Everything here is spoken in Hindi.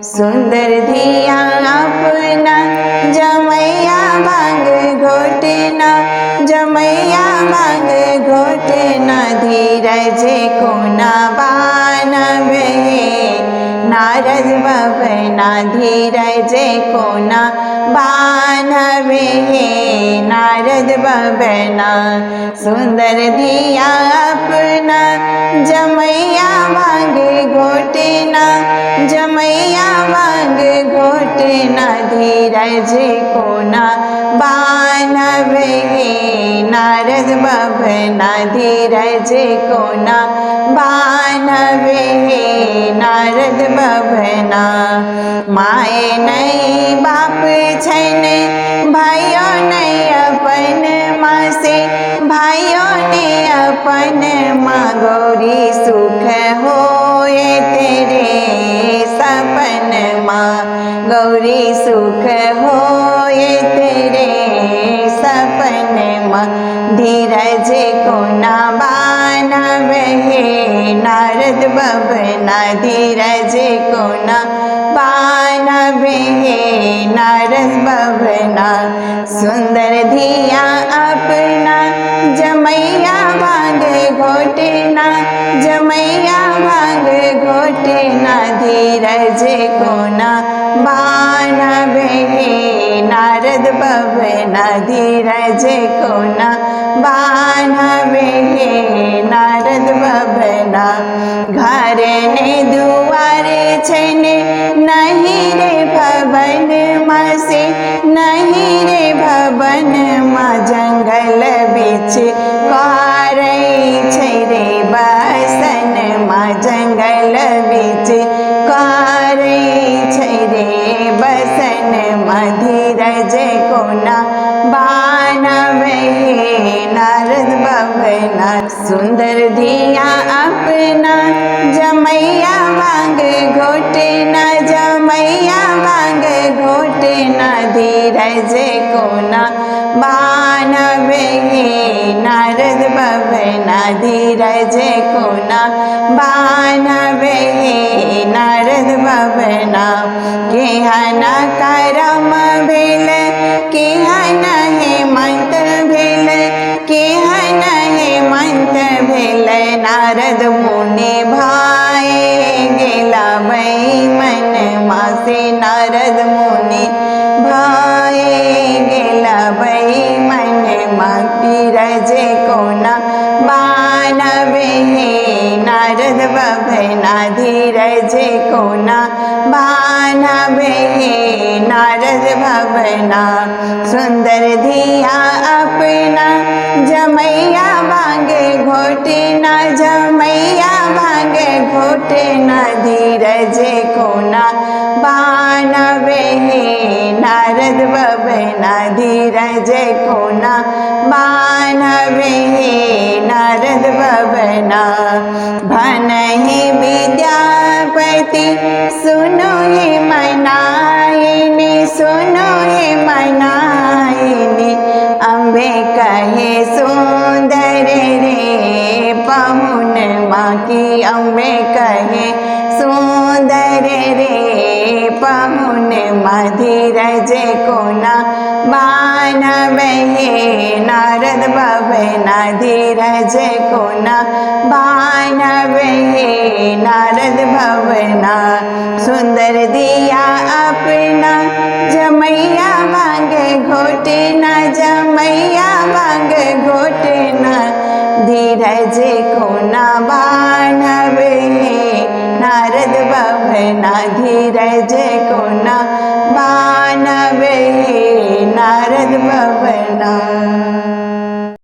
सुंदर धिया अपना जमैया भांग घोटना, जमैया भांग घोटना, धीरज कोना बानवे नारद बबना, धीरज कोना बानवे नारद बबना। सुंदर धिया अपना जमैया भांग घोटना, जमैया भांग घोटना, धीरज कोना बानवे नारद बबना, धीरज कोना बानवे नारद बबना। माए नहीं बाप छन भाइयों नहीं अपन माँ से, भाइयों ने अपन माँ गौरी सुख होए तेरे सपन माँ, गौरी सुख होए तेरे सपन माँ, धीरज कोना बानवे नारद बबना, धीरज कोना बानवे नारद बबना। सुंदर धिया अपना जमैया भांग घोटना, जमैया भांग घोटना, धीरज कोना बानवे नारद बबना, धीरज कोना बानवे नारद बबना। घर ने दुआर छन नहीं रे भवन माँ से, नहीं रे भवन माँ, जंगल बीच कारई छै रे बसन माँ, जंगल बीच कारई छै रे बसन माँ, धीरज कोना बानवे नारद बबना। सुंदर धिया अपना जमैया भांग घोटना, जमैया भांग घोटना, धीरज कोना बानवे नारद बबना, धीरज कोना बानवे नारद बबना। केहन करम भेल, केहन हेमंत भेल, केहन हेमंत भेल, नारद मुनि भाए गेला बैमन माँ से, नारद मुनि भाए गेला बैमन माँ, धीरज कोना बानवे नारद बबना, धीरज कोना बानवे नारद बबना। सुंदर धिया अपना जमैया भांग घोटना, जमैया भांग घोटना, धीरज कोना बानवे नारद बबना, धीरज कोना बानवे नारद बबना। भनहि विद्यापति सुनो हे मनाइनी, सुनो हे मनाइनी, अम्बे कहे सुंदर रे पहुन माँ की, अम्बे कहे सुंदर रे पहुन माँ, धीरज कोना बानवे नारद बबना, धीरज कोना बानवे नारद बबना। सुंदर धिया अपना जमैया भांग घोटना, जमैया भांग घोटना, धीरज कोना बानवे नारद बबना, धीरज